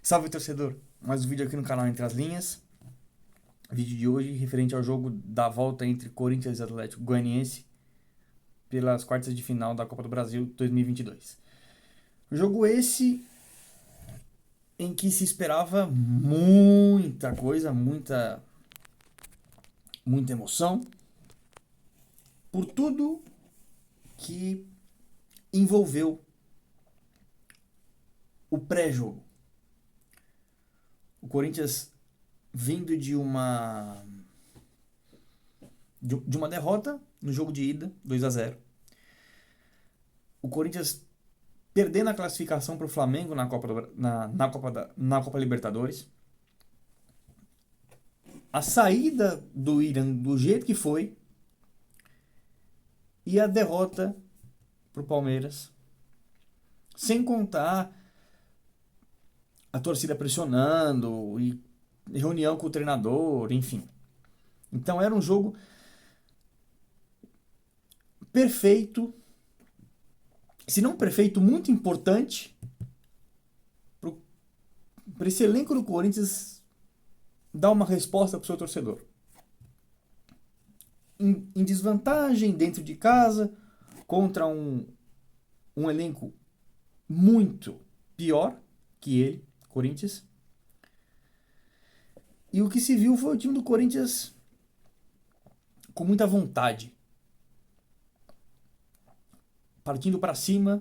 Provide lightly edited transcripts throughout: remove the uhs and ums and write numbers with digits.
Salve, torcedor! Mais um vídeo aqui no canal Entre as Linhas. Vídeo de hoje referente ao jogo da volta entre Corinthians e Atlético Goianiense pelas quartas de final da Copa do Brasil 2022. Jogo esse em que se esperava muita coisa, muita emoção, por tudo que envolveu o pré-jogo. O Corinthians vindo de uma derrota no jogo de ida, 2-0. O Corinthians perdendo a classificação para o Flamengo na Copa Libertadores. A saída do Irã do jeito que foi e a derrota para o Palmeiras. Sem contar a torcida pressionando e reunião com o treinador, enfim. Então era um jogo perfeito, se não perfeito, muito importante para esse elenco do Corinthians dar uma resposta para o seu torcedor. Em desvantagem dentro de casa, contra um elenco muito pior que ele, Corinthians. E o que se viu foi o time do Corinthians com muita vontade, partindo para cima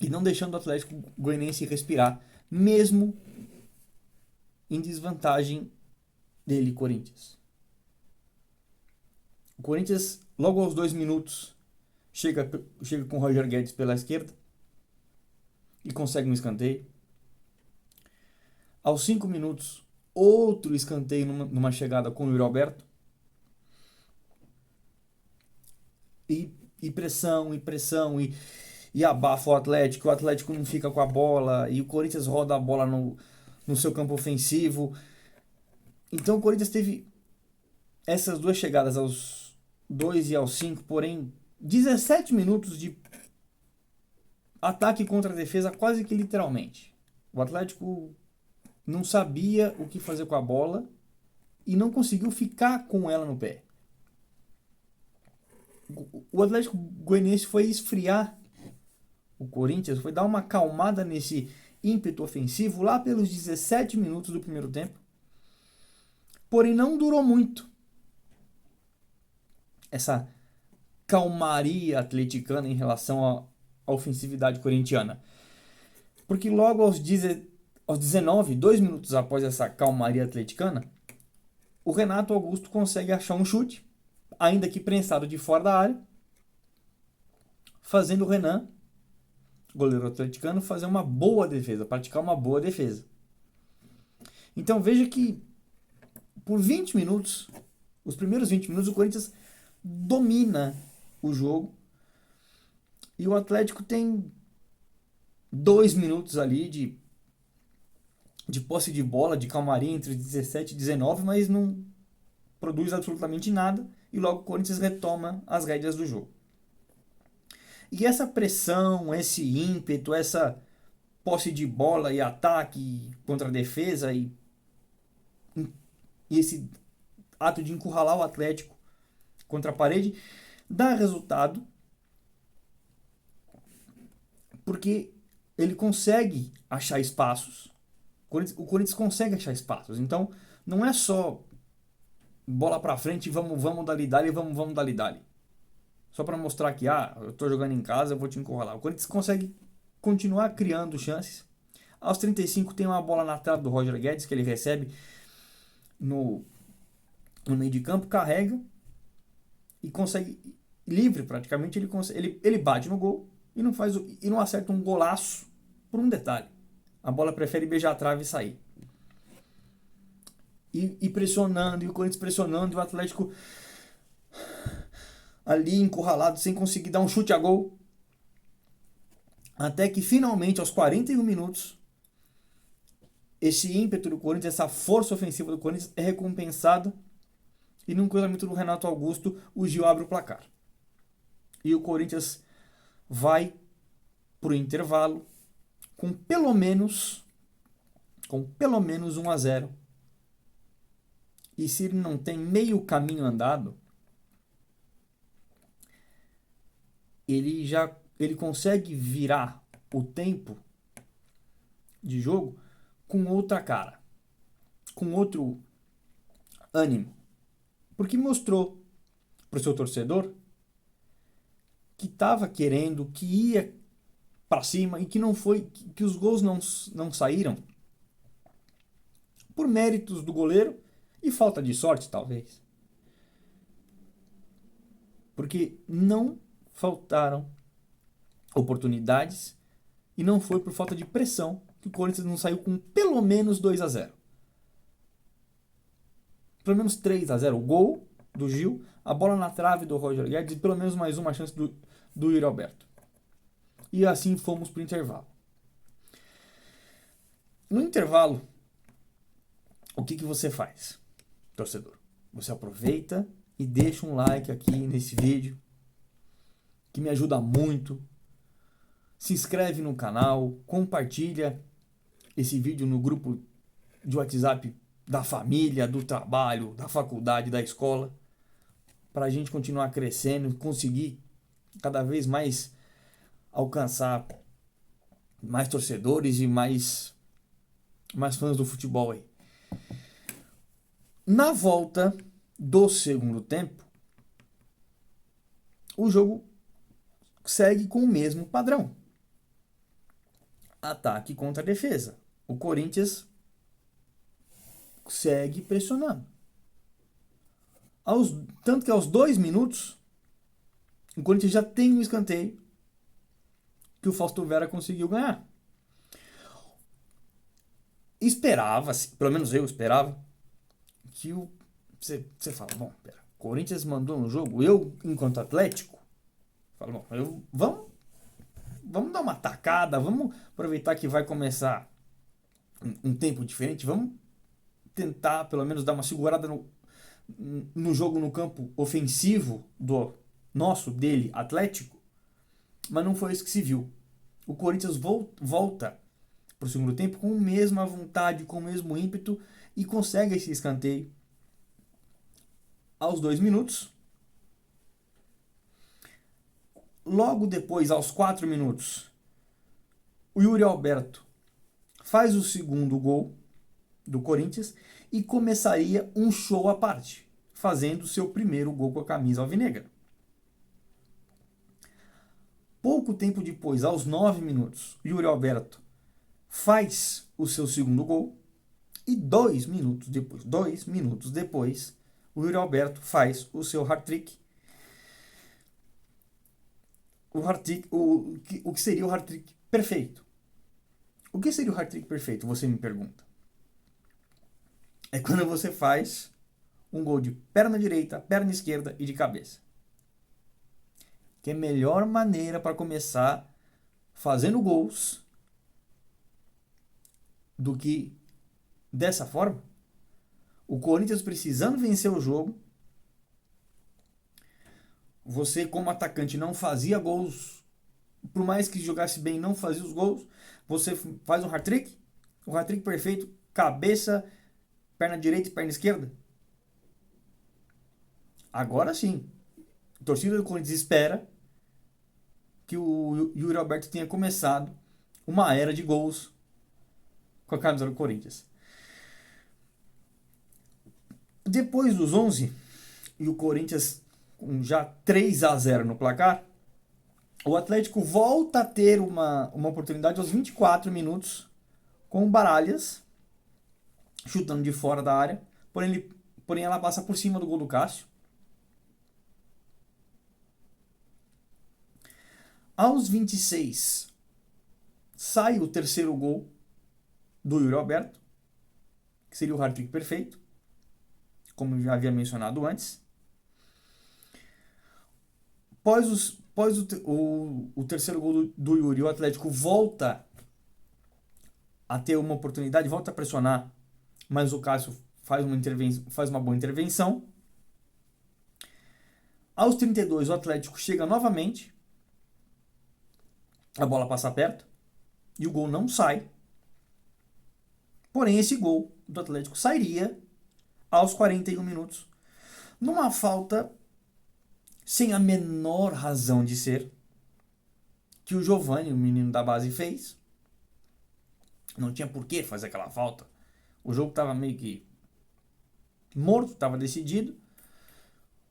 e não deixando o Atlético Goianiense respirar, mesmo em desvantagem dele, Corinthians. O Corinthians, logo aos 2 minutos, chega com o Roger Guedes pela esquerda e consegue um escanteio. Aos 5 minutos, outro escanteio numa chegada com o Yuri Alberto. E pressão, e abafa o Atlético não fica com a bola, e o Corinthians roda a bola no seu campo ofensivo. Então o Corinthians teve essas duas chegadas aos 2 e aos 5, porém 17 minutos de ataque contra a defesa, quase que literalmente. O Atlético não sabia o que fazer com a bola e não conseguiu ficar com ela no pé. O Atlético Goianiense foi esfriar o Corinthians, foi dar uma acalmada nesse ímpeto ofensivo lá pelos 17 minutos do primeiro tempo. Porém, não durou muito essa calmaria atleticana em relação à ofensividade corintiana. Porque logo aos 19, 2 minutos após essa calmaria atleticana, o Renato Augusto consegue achar um chute, ainda que prensado de fora da área, fazendo o Renan, goleiro atleticano, fazer uma boa defesa, praticar uma boa defesa. Então veja que por 20 minutos, os primeiros 20 minutos, o Corinthians domina o jogo e o Atlético tem 2 minutos ali de posse de bola, de calmaria entre 17 e 19, mas não produz absolutamente nada e logo o Corinthians retoma as rédeas do jogo. E essa pressão, esse ímpeto, essa posse de bola e ataque contra a defesa e esse ato de encurralar o Atlético contra a parede dá resultado porque ele consegue achar espaços. O Corinthians consegue achar espaços. Então não é só bola pra frente e vamos dali. Só para mostrar que, eu tô jogando em casa, eu vou te encurralar. O Corinthians consegue continuar criando chances. Aos 35 tem uma bola na trave do Roger Guedes, que ele recebe no meio de campo, carrega e consegue, livre praticamente, ele bate no gol e não acerta um golaço por um detalhe. A bola prefere beijar a trave e sair. E pressionando, e o Corinthians pressionando, e o Atlético ali encurralado, sem conseguir dar um chute a gol. Até que finalmente, aos 41 minutos, esse ímpeto do Corinthians, essa força ofensiva do Corinthians é recompensada. E num cruzamento do Renato Augusto, o Gil abre o placar. E o Corinthians vai pro intervalo com pelo menos com pelo menos 1-0. E se ele não tem meio caminho andado, ele consegue virar o tempo de jogo com outra cara, com outro ânimo, porque mostrou para o seu torcedor que estava querendo, que ia para cima e que não foi, que os gols não saíram por méritos do goleiro e falta de sorte, talvez. Porque não faltaram oportunidades e não foi por falta de pressão que o Corinthians não saiu com pelo menos 2-0. Pelo menos 3-0. O gol do Gil, a bola na trave do Roger Guedes e pelo menos mais uma chance do Yuri Alberto. E assim fomos para o intervalo. No intervalo, o que você faz, torcedor? Você aproveita e deixa um like aqui nesse vídeo, que me ajuda muito. Se inscreve no canal, compartilha esse vídeo no grupo de WhatsApp da família, do trabalho, da faculdade, da escola, para a gente continuar crescendo, conseguir cada vez mais alcançar mais torcedores e mais fãs do futebol aí. Na volta do segundo tempo, o jogo segue com o mesmo padrão. Ataque contra defesa. O Corinthians segue pressionando. Tanto que aos 2 minutos, o Corinthians já tem um escanteio que o Fausto Vera conseguiu ganhar. Esperava-se, pelo menos eu esperava, que você fala, bom, pera, o Corinthians mandou no jogo, eu, enquanto Atlético, falo, bom, vamos dar uma tacada, vamos aproveitar que vai começar um tempo diferente, vamos tentar pelo menos dar uma segurada no jogo no campo ofensivo dele, Atlético, mas não foi isso que se viu. O Corinthians volta para o segundo tempo com a mesma vontade, com o mesmo ímpeto e consegue esse escanteio aos 2 minutos. Logo depois, aos 4 minutos, o Yuri Alberto faz o segundo gol do Corinthians e começaria um show à parte, fazendo seu primeiro gol com a camisa alvinegra. Pouco tempo depois, aos 9 minutos, o Yuri Alberto faz o seu segundo gol e 2 minutos depois, o Yuri Alberto faz o seu hat-trick. O que seria o hat-trick perfeito? O que seria o hat-trick perfeito, você me pergunta? É quando você faz um gol de perna direita, perna esquerda e de cabeça. Que é a melhor maneira para começar fazendo gols do que dessa forma. O Corinthians precisando vencer o jogo. Você, como atacante, não fazia gols. Por mais que jogasse bem, não fazia os gols. Você faz um hat-trick. Um hat-trick perfeito. Cabeça, perna direita e perna esquerda. Agora sim. A torcida do Corinthians espera que o Yuri Alberto tenha começado uma era de gols com a camisa do Corinthians. Depois dos 11, e o Corinthians com já 3-0 no placar, o Atlético volta a ter uma oportunidade aos 24 minutos com o Baralhas chutando de fora da área, porém ela passa por cima do gol do Cássio. Aos 26, sai o terceiro gol do Yuri Alberto, que seria o hat-trick perfeito, como eu já havia mencionado antes. Após o terceiro gol do Yuri, o Atlético volta a ter uma oportunidade, volta a pressionar, mas o Cássio faz uma boa intervenção. Aos 32, o Atlético chega novamente, a bola passa perto e o gol não sai. Porém, esse gol do Atlético sairia aos 41 minutos, numa falta sem a menor razão de ser, que o Giovani, o menino da base, fez. Não tinha por que fazer aquela falta. O jogo estava meio que morto, estava decidido.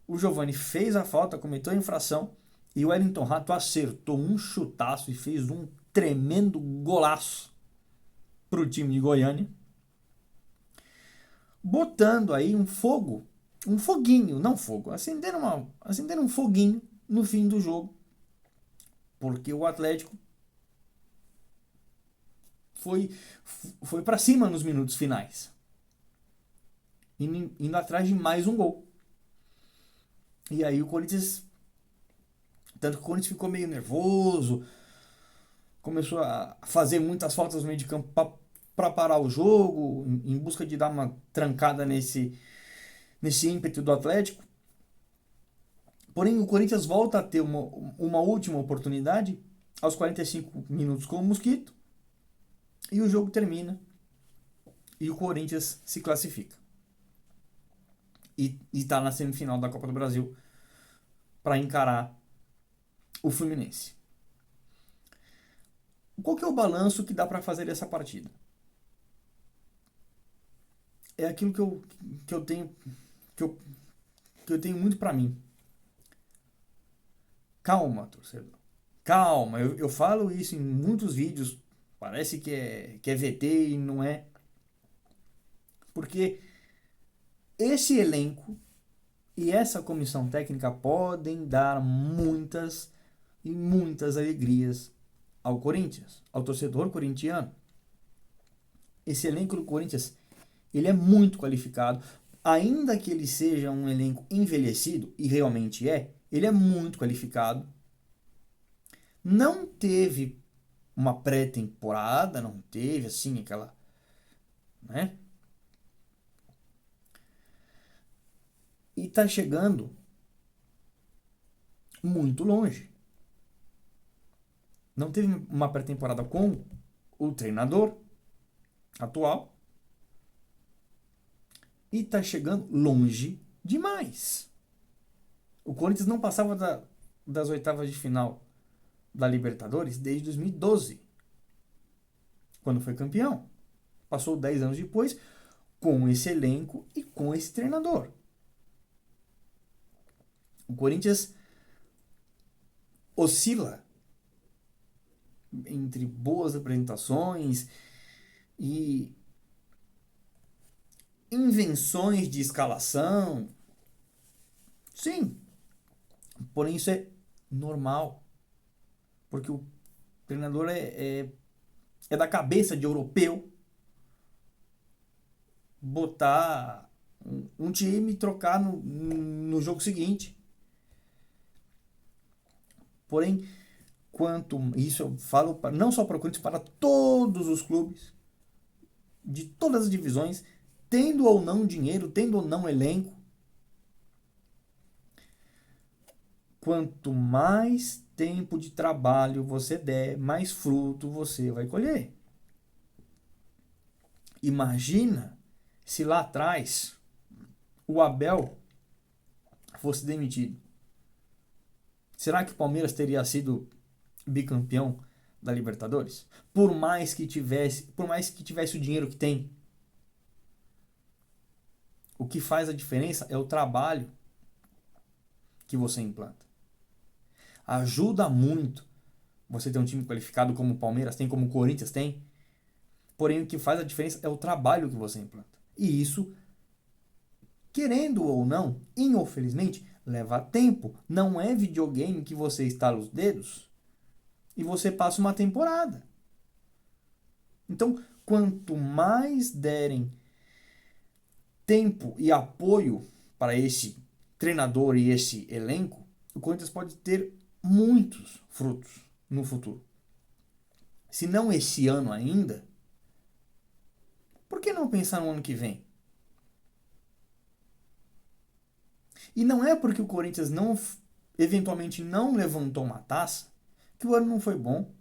O Giovani fez a falta, cometeu a infração, e o Wellington Rato acertou um chutaço e fez um tremendo golaço para o time de Goiânia, botando aí um fogo, um foguinho, não fogo, acendendo um foguinho no fim do jogo, porque o Atlético foi para cima nos minutos finais, indo atrás de mais um gol. E aí o Corinthians, tanto que o Corinthians ficou meio nervoso, começou a fazer muitas faltas no meio de campo para parar o jogo, em busca de dar uma trancada nesse ímpeto do Atlético. Porém, o Corinthians volta a ter uma última oportunidade aos 45 minutos com o Mosquito, e o jogo termina e o Corinthians se classifica e está na semifinal da Copa do Brasil para encarar o Fluminense. Qual que é o balanço que dá para fazer dessa partida? É aquilo que eu tenho que eu tenho muito para mim. Calma, torcedor. Calma, eu falo isso em muitos vídeos. Parece que é VT e não é. Porque esse elenco e essa comissão técnica podem dar muitas e muitas alegrias ao Corinthians, ao torcedor corintiano. Esse elenco do Corinthians, ele é muito qualificado. Ainda que ele seja um elenco envelhecido, e realmente ele é muito qualificado. Não teve uma pré-temporada, não teve assim aquela, né? E tá chegando muito longe. Não teve uma pré-temporada com o treinador atual e tá chegando longe demais. O Corinthians não passava das oitavas de final da Libertadores desde 2012, quando foi campeão. Passou 10 anos depois com esse elenco e com esse treinador. O Corinthians oscila entre boas apresentações e invenções de escalação. Sim, porém isso é normal, porque o treinador é da cabeça de europeu botar um time e trocar no jogo seguinte. Porém, isso eu falo não só para o Corinthians, para todos os clubes de todas as divisões, tendo ou não dinheiro, tendo ou não elenco, quanto mais tempo de trabalho você der, mais fruto você vai colher. Imagina se lá atrás o Abel fosse demitido. Será que o Palmeiras teria sido bicampeão da Libertadores? Por mais que tivesse o dinheiro que tem. O que faz a diferença é o trabalho que você implanta. Ajuda muito você ter um time qualificado como o Palmeiras tem, como o Corinthians tem. Porém, o que faz a diferença é o trabalho que você implanta. E isso, querendo ou não, infelizmente, leva tempo. Não é videogame que você estala os dedos e você passa uma temporada. Então, quanto mais derem tempo e apoio para esse treinador e esse elenco, o Corinthians pode ter muitos frutos no futuro. Se não esse ano ainda, por que não pensar no ano que vem? E não é porque o Corinthians eventualmente não levantou uma taça que o ano não foi bom.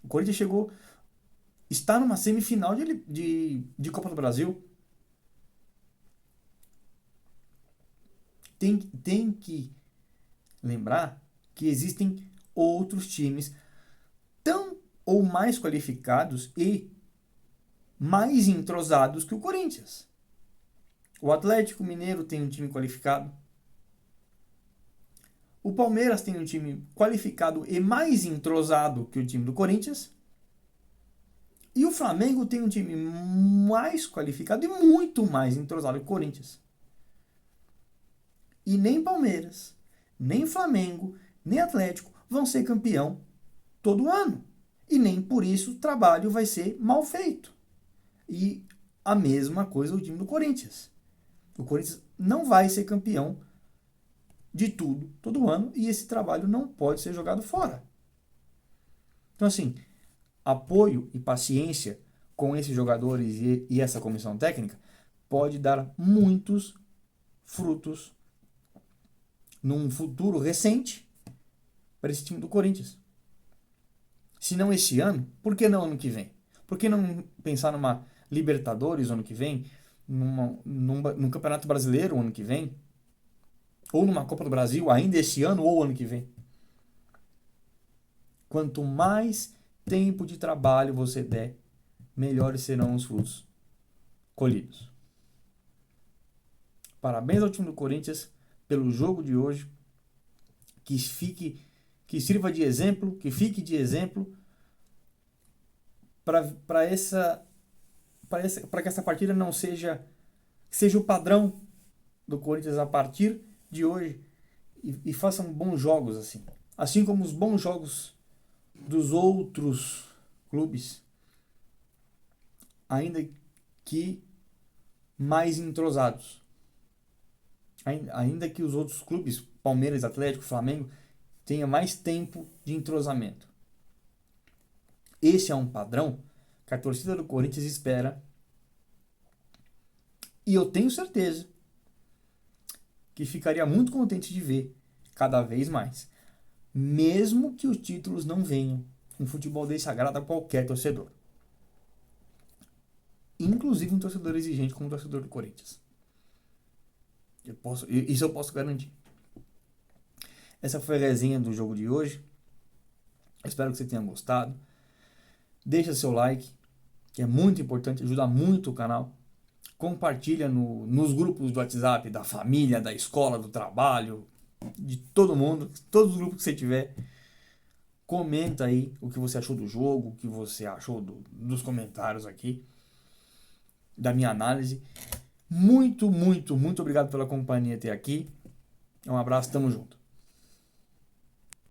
O Corinthians chegou está numa semifinal de Copa do Brasil. Tem que lembrar que existem outros times tão ou mais qualificados e mais entrosados que o Corinthians. O Atlético Mineiro tem um time qualificado. O Palmeiras tem um time qualificado e mais entrosado que o time do Corinthians. E o Flamengo tem um time mais qualificado e muito mais entrosado que o Corinthians. E nem Palmeiras, nem Flamengo, nem Atlético vão ser campeão todo ano. E nem por isso o trabalho vai ser mal feito. E a mesma coisa o time do Corinthians. O Corinthians não vai ser campeão de tudo todo ano e esse trabalho não pode ser jogado fora. Então, assim, apoio e paciência com esses jogadores e essa comissão técnica pode dar muitos frutos num futuro recente para esse time do Corinthians. Se não esse ano, por que não ano que vem? Por que não pensar numa Libertadores ano que vem? Num Campeonato Brasileiro ano que vem? Ou numa Copa do Brasil ainda esse ano ou ano que vem? Quanto mais tempo de trabalho você der, melhores serão os frutos colhidos. Parabéns ao time do Corinthians pelo jogo de hoje. Que sirva de exemplo, que fique de exemplo para que essa partida não seja o padrão do Corinthians a partir de hoje e façam bons jogos assim como os bons jogos dos outros clubes, ainda que mais entrosados, ainda que os outros clubes, Palmeiras, Atlético, Flamengo, tenha mais tempo de entrosamento. Esse é um padrão que a torcida do Corinthians espera. E eu tenho certeza que ficaria muito contente de ver cada vez mais. Mesmo que os títulos não venham, um futebol desse agrada a qualquer torcedor. Inclusive um torcedor exigente como o torcedor do Corinthians. Isso eu posso garantir. Essa foi a resenha do jogo de hoje. Espero que você tenha gostado. Deixa seu like, que é muito importante, ajuda muito o canal. Compartilha nos grupos do WhatsApp, da família, da escola, do trabalho, de todo mundo, todos os grupos que você tiver. Comenta aí o que você achou do jogo, o que você achou dos comentários aqui, da minha análise. Muito, muito, muito obrigado pela companhia até aqui. Um abraço, tamo junto.